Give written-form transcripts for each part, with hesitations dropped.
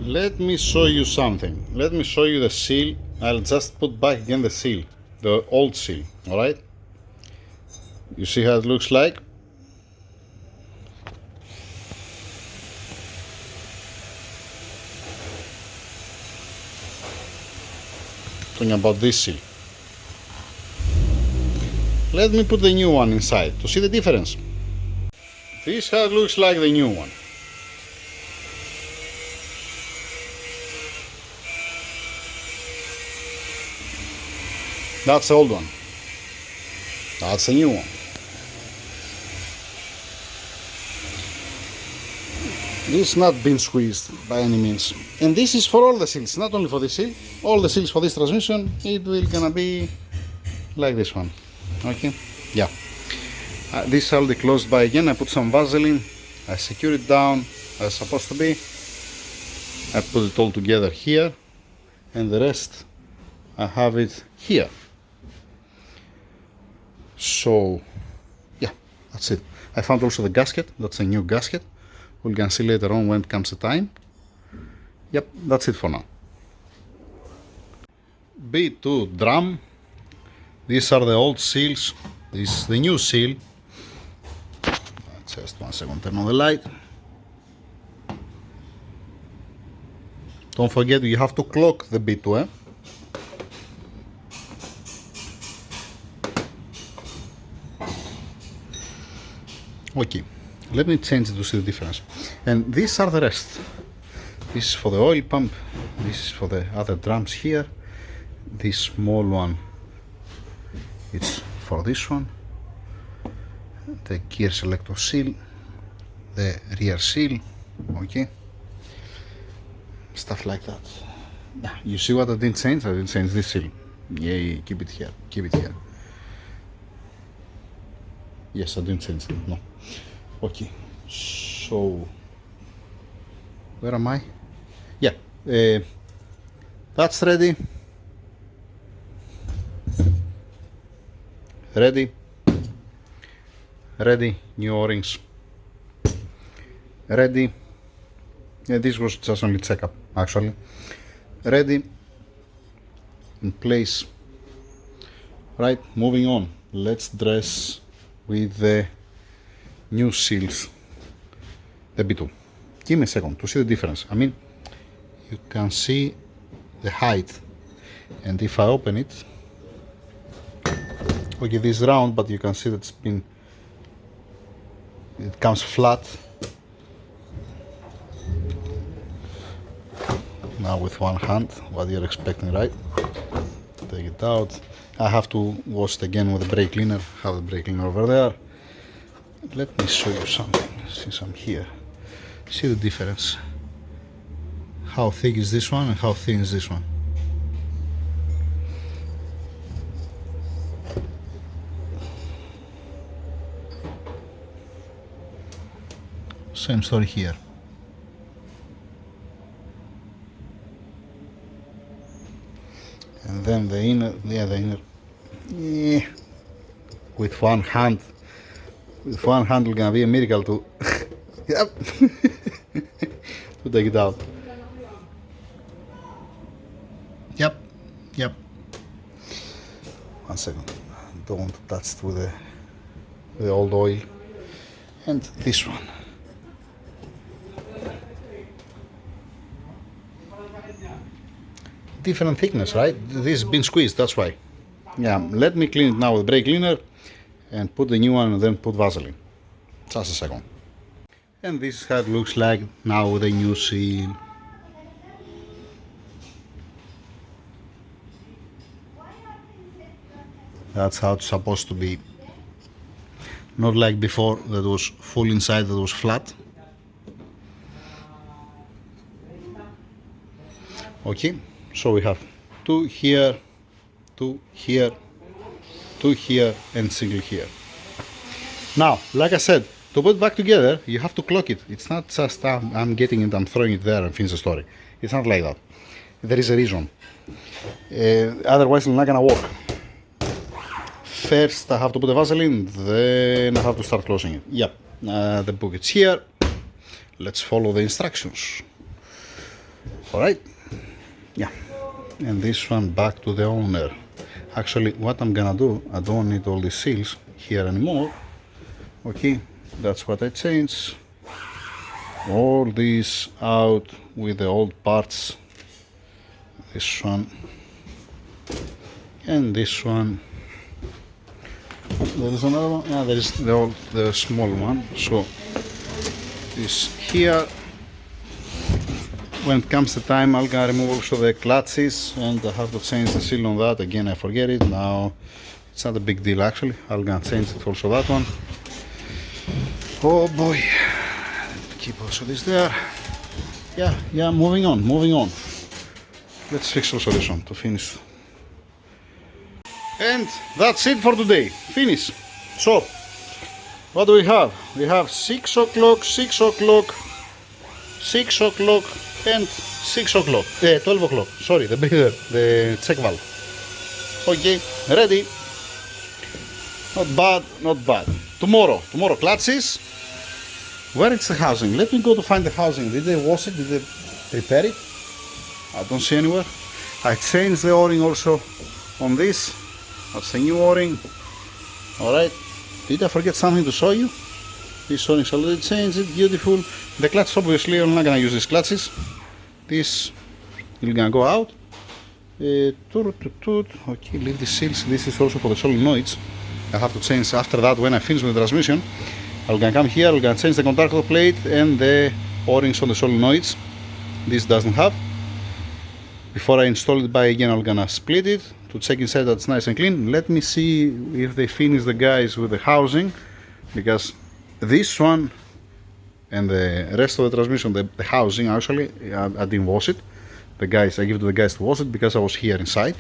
Let me show you something. Let me show you the seal. I'll just put back again the seal, the old seal, alright? You see how it looks like? Talking about this seal. Let me put the new one inside to see the difference. This how it looks like the new one. That's the old one. That's the new one. This is not been squeezed by any means. And this is for all the seals, not only for this seal. All the seals for this transmission, it will gonna be like this one. Okay? Yeah. This will be closed by again. I put some Vaseline. I secure it down as it's supposed to be. I put it all together here. And the rest, I have it here. So, yeah, that's it. I found also the gasket. That's a new gasket. We're gonna see later on when it comes the time. Yep, that's it for now. B2 drum. These are the old seals. This is the new seal. Just 1 second, turn on the light. Don't forget you have to clock the B2, eh? Okay, let me change it to see the difference. And these are the rest. This is for the oil pump. This is for the other drums here. This small one, it's for this one. The gear selector seal. The rear seal. Okay. Stuff like that. You see what I didn't change? I didn't change this seal. Yeah, keep it here. Keep it here. Yes, I didn't change it. No. Okay. So, where am I? Yeah. That's ready. Ready. Ready. New O-rings. Ready. Yeah, this was just only checkup actually. Ready. In place. Right. Moving on. Let's dress with the new seals, the B2. Give me a second to see the difference. I mean, you can see the height, and if I open it, okay, this is round, but you can see that it comes flat. Now with one hand, what you're expecting, right? Take it out. I have to wash it again with the brake cleaner. Have the brake cleaner over there. Let me show you something since I'm here. See the difference. How thick is this one and how thin is this one? Same story here. And then the inner, yeah, with one hand it's gonna be a miracle to yep to take it out. Yep. 1 second, don't want to touch it with the old oil. And this one, different thickness, right? This has been squeezed, that's why. Yeah, let me clean it now with brake cleaner and put the new one and then put Vaseline. Just a second. And this is how it looks like now with the new seal. That's how it's supposed to be. Not like before that was full inside, that was flat. Okay, so we have two here, two here, two here, and single here. Now, like I said, to put it back together, you have to clock it. It's not just I'm getting it, I'm throwing it there and finish the story. It's not like that. There is a reason. Otherwise, it's not gonna work. First, I have to put the Vaseline, then I have to start closing it. Yep, the book is here. Let's follow the instructions. Alright, yeah, and this one back to the owner. Actually, what I'm gonna do, I don't need all these seals here anymore. Okay, that's what I changed. All these out with the old parts. This one and this one. There is another one. Yeah, there is the small one. So this here. When it comes to time, I'm gonna remove also the clutches, and I have to change the seal on that. Again, I forget it. Now it's not a big deal actually. I'm gonna change it also that one. Oh boy. Keep also this there. Yeah, moving on. Let's fix also this one to finish. And that's it for today. Finish. So, what do we have? We have 6 o'clock, 6 o'clock, 6 o'clock, and 6 o'clock. 12 o'clock. Sorry, the bigger, the check valve. Okay, ready. Not bad. Tomorrow, clutches. Where is the housing? Let me go to find the housing. Did they wash it? Did they repair it? I don't see anywhere. I changed the O-ring also on this. That's the new O-ring. Alright. Did I forget something to show you? This O-ring is already changed. It beautiful. The clutch, obviously, I'm not gonna use these clutches. This is gonna go out. Okay, leave the seals. This is also for the solenoids. I have to change after that when I finish with the transmission. I'm gonna come here, I'm gonna change the contactor plate and the O-rings on the solenoids. This doesn't have. Before I install it by again, I'm gonna split it to check inside that it's nice and clean. Let me see if they finish the guys with the housing, because this one and the rest of the transmission, the housing actually, I didn't wash it. I give it to the guys to wash it because I was here inside.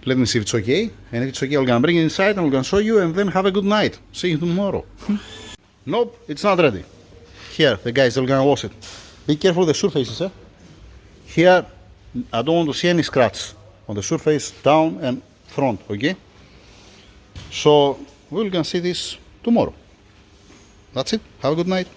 Let me see if it's okay, and if it's okay, I'm gonna bring it inside and I'm gonna show you, and then have a good night. See you tomorrow. Nope, it's not ready. Here, the guys are gonna wash it. Be careful with the surfaces, eh? Here, I don't want to see any scratch on the surface, down and front, okay? So, we're gonna see this tomorrow. That's it. Have a good night.